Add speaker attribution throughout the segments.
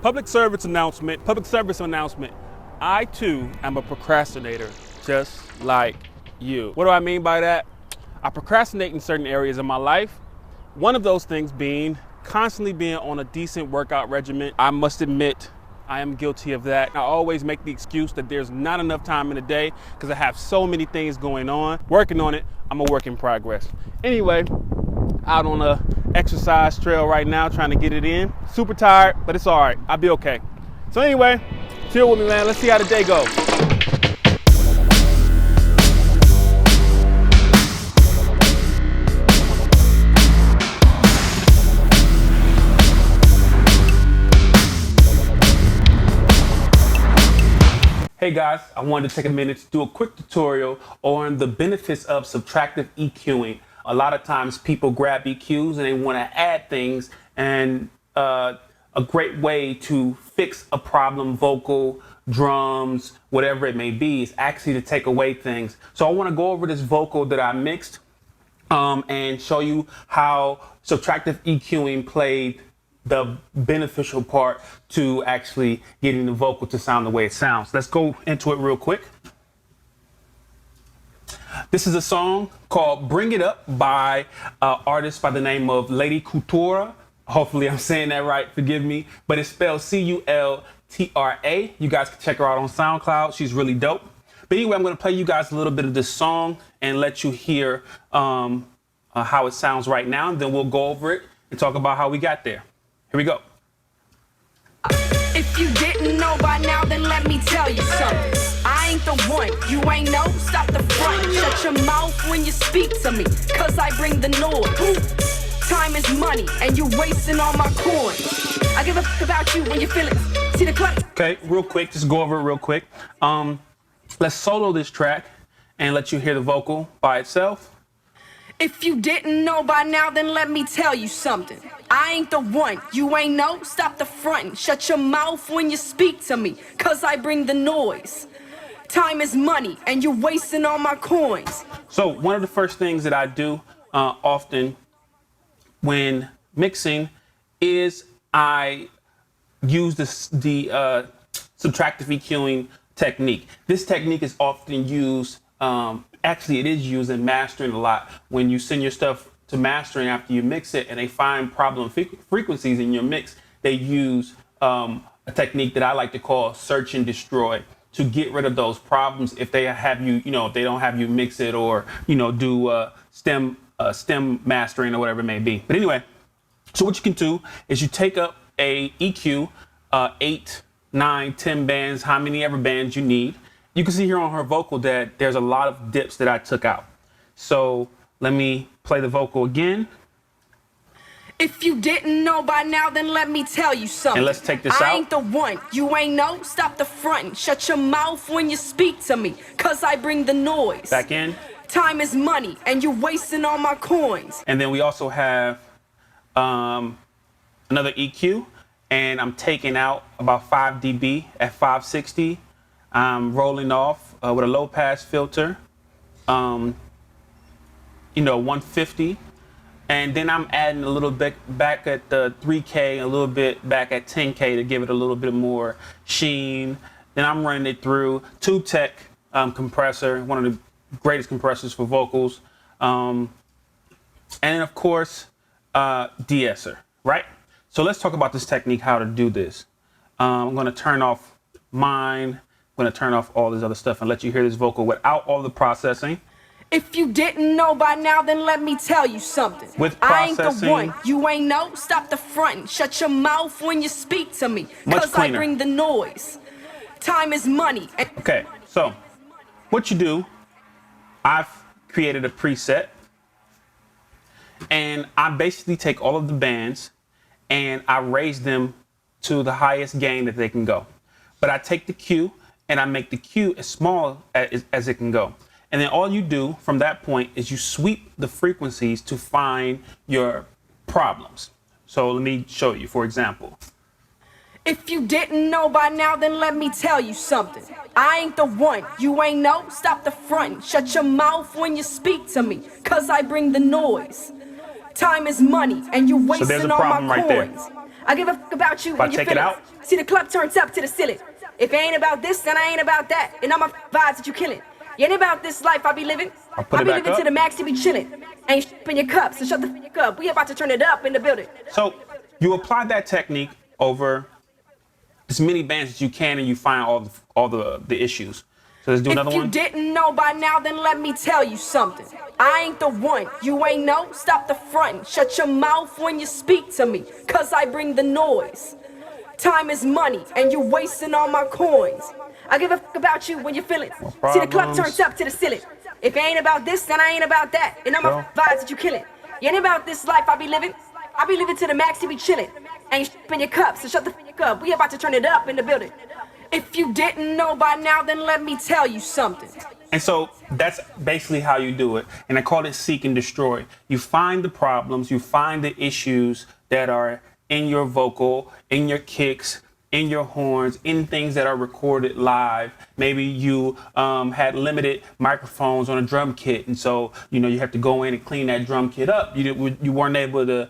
Speaker 1: Public service announcement. I too am a procrastinator, just like you. What do I mean by that? I procrastinate in certain areas of my life. One of those things being constantly being on a decent workout regimen. I must admit, I am guilty of that. I always make the excuse that there's not enough time in the day because I have so many things going on. Working on it, I'm a work in progress. Anyway, out on a exercise trail right now, trying to get it in. Super tired, but it's all right. I'll be okay. So anyway, chill with me, man. Let's see how the day goes. Hey guys, I wanted to take a minute to do a quick tutorial on the benefits of subtractive EQing. A lot of times people grab EQs and they want to add things, and a great way to fix a problem, vocal, drums, whatever it may be, is actually to take away things. So I want to go over this vocal that I mixed and show you how subtractive EQing played the beneficial part to actually getting the vocal to sound the way it sounds. Let's go into it real quick. This is a song called Bring It Up by an artist by the name of Lady Cultura. Hopefully I'm saying that right, forgive me, but it's spelled C-U-L-T-R-A. You guys can check her out on SoundCloud. She's really dope. But anyway, I'm gonna play you guys a little bit of this song and let you hear how it sounds right now. And then we'll go over it and talk about how we got there. Here we go.
Speaker 2: If you didn't know by now, then let me tell you something. I ain't the one, you ain't know, stop the front. Shut your mouth when you speak to me, cause I bring the noise. Time is money, and you wasting all my coins. I give a f about you when you feel it. See the clock?
Speaker 1: Okay, real quick, just go over it real quick. Let's solo this track and let you hear the vocal by itself.
Speaker 2: If you didn't know by now, then let me tell you something. I ain't the one, you ain't know, stop the front. Shut your mouth when you speak to me, cause I bring the noise. Time is money, and you're wasting all my coins.
Speaker 1: So one of the first things that I do often when mixing is I use the subtractive EQing technique. This technique is often used, actually it is used in mastering a lot. When you send your stuff to mastering after you mix it and they find problem frequencies in your mix, they use a technique that I like to call search and destroy to get rid of those problems if they have you, if they don't have you mix it or, do stem mastering or whatever it may be. But anyway, so what you can do is you take up a EQ, 8, 9, 10 bands, how many ever bands you need. You can see here on her vocal that there's a lot of dips that I took out. So let me play the vocal again.
Speaker 2: If you didn't know by now, then let me tell you something.
Speaker 1: And let's take this out.
Speaker 2: I ain't the one, you ain't know, stop the front. Shut your mouth when you speak to me, cause I bring the noise.
Speaker 1: Back in.
Speaker 2: Time is money, and you're wasting all my coins.
Speaker 1: And then we also have another EQ, and I'm taking out about 5 dB at 560. I'm rolling off with a low pass filter, 150. And then I'm adding a little bit back at the 3K, a little bit back at 10K to give it a little bit more sheen. Then I'm running it through Tube Tech compressor, one of the greatest compressors for vocals. And then of course, de-esser, right? So let's talk about this technique, how to do this. I'm gonna turn off mine. I'm gonna turn off all this other stuff and let you hear this vocal without all the processing.
Speaker 2: If you didn't know by now, then let me tell you something.
Speaker 1: With
Speaker 2: I ain't the
Speaker 1: processing,
Speaker 2: one, you ain't know, stop the front. Shut your mouth when you speak to me,
Speaker 1: much
Speaker 2: cause
Speaker 1: cleaner.
Speaker 2: I bring the noise. Time is money.
Speaker 1: Okay, so what you do, I've created a preset and I basically take all of the bands and I raise them to the highest gain that they can go. But I take the Q and I make the Q as small as it can go. And then all you do from that point is you sweep the frequencies to find your problems. So let me show you, for example.
Speaker 2: If you didn't know by now, then let me tell you something. I ain't the one, you ain't know, stop the front. Shut your mouth when you speak to me, cause I bring the noise. Time is money, and you're wasting all my coins. I give a fuck about you when you
Speaker 1: take
Speaker 2: feel
Speaker 1: it out?
Speaker 2: See, the club turns up to the ceiling. If it ain't about this, then I ain't about that. And all my vibes that you killing. You ain't about this life I be living.
Speaker 1: I'll put
Speaker 2: I
Speaker 1: it
Speaker 2: be
Speaker 1: back
Speaker 2: living
Speaker 1: up.
Speaker 2: to the max, you be chilling. Ain't in your cup, so shut the fuck up. We about to turn it up in the building.
Speaker 1: So you apply that technique over as many bands as you can, and you find all the issues. So let's do another
Speaker 2: If you
Speaker 1: one.
Speaker 2: didn't know by now, then let me tell you something. I ain't the one. You ain't know? Stop the frontin'. Shut your mouth when you speak to me, cause I bring the noise. Time is money, and you're wasting all my coins. I give a fuck about you when you feel it. See, the club
Speaker 1: problems.
Speaker 2: turns up to the ceiling. If it ain't about this, then I ain't about that. And all my
Speaker 1: Go.
Speaker 2: vibes that you killing. You ain't about this life I be living. I be living to the max, you be chilling. Ain't in your cup, so shut the fuck up. We about to turn it up in the building. If you didn't know by now, then let me tell you something.
Speaker 1: And so that's basically how you do it. And I call it seek and destroy. You find the problems, you find the issues that are in your vocal, in your kicks, in your horns, in things that are recorded live. Maybe you had limited microphones on a drum kit, and so you have to go in and clean that drum kit up. You weren't able to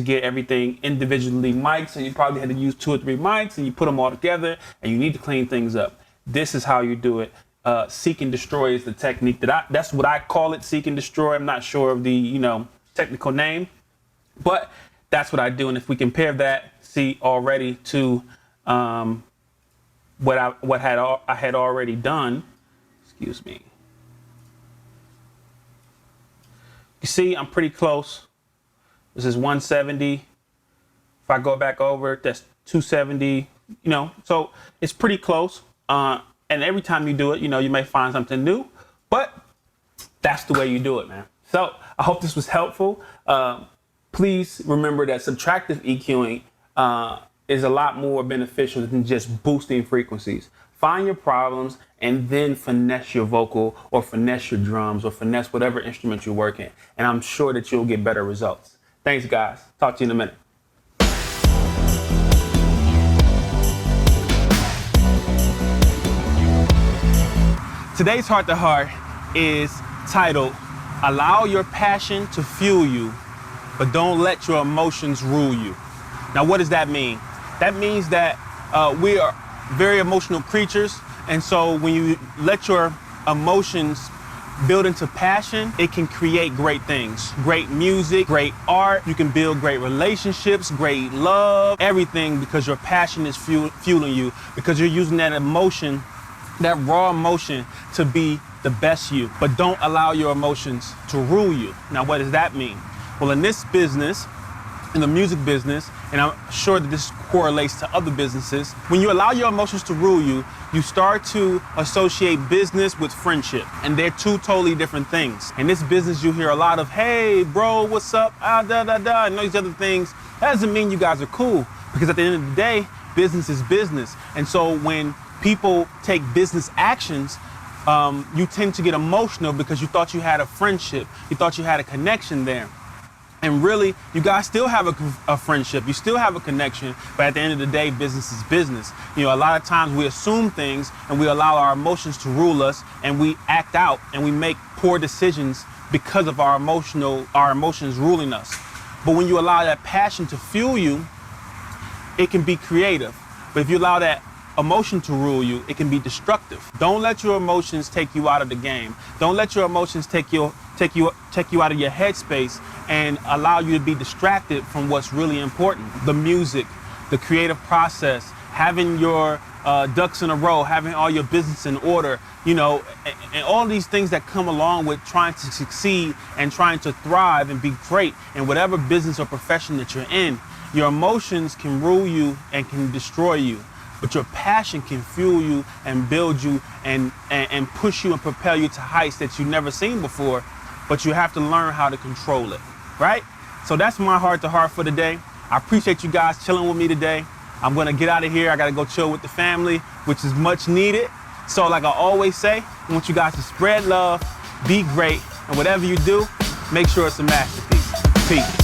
Speaker 1: get everything individually mic'd, so you probably had to use 2 or 3 mics, and you put them all together, and you need to clean things up. This is how you do it. Seek and destroy is the technique that's what I call it. Seek and destroy. I'm not sure of the technical name, but that's what I do. And if we compare that, see already to what I had already done. Excuse me. You see, I'm pretty close. This is 170. If I go back over, that's 270. So it's pretty close. And every time you do it, you may find something new, but that's the way you do it, man. So I hope this was helpful. Please remember that subtractive EQing is a lot more beneficial than just boosting frequencies. Find your problems and then finesse your vocal or finesse your drums or finesse whatever instrument you're working. And I'm sure that you'll get better results. Thanks, guys. Talk to you in a minute. Today's Heart to Heart is titled, Allow Your Passion to Fuel You, but Don't Let Your Emotions Rule You. Now, what does that mean? That means that we are very emotional creatures, and so when you let your emotions build into passion, it can create great things. Great music, great art, you can build great relationships, great love, everything, because your passion is fueling you, because you're using that emotion, that raw emotion, to be the best you. But don't allow your emotions to rule you. Now, what does that mean? Well, in this business, in the music business, and I'm sure that this correlates to other businesses, when you allow your emotions to rule you, you start to associate business with friendship, and they're two totally different things. In this business, you hear a lot of, hey, bro, what's up, and all these other things. That doesn't mean you guys are cool, because at the end of the day, business is business. And so when people take business actions, you tend to get emotional because you thought you had a friendship, you thought you had a connection there. And really, you guys still have a friendship, you still have a connection, but at the end of the day, business is business. A lot of times we assume things and we allow our emotions to rule us, and we act out and we make poor decisions because of our emotions ruling us. But when you allow that passion to fuel you, it can be creative. But if you allow that emotion to rule you, it can be destructive. Don't let your emotions take you out of the game. Don't let your emotions take you out of your headspace and allow you to be distracted from what's really important. The music, the creative process, having your ducks in a row, having all your business in order, and all these things that come along with trying to succeed and trying to thrive and be great in whatever business or profession that you're in. Your emotions can rule you and can destroy you. But your passion can fuel you and build you and push you and propel you to heights that you've never seen before. But you have to learn how to control it, right? So that's my heart to heart for today. I appreciate you guys chilling with me today. I'm gonna get out of here. I gotta go chill with the family, which is much needed. So like I always say, I want you guys to spread love, be great, and whatever you do, make sure it's a masterpiece. Peace.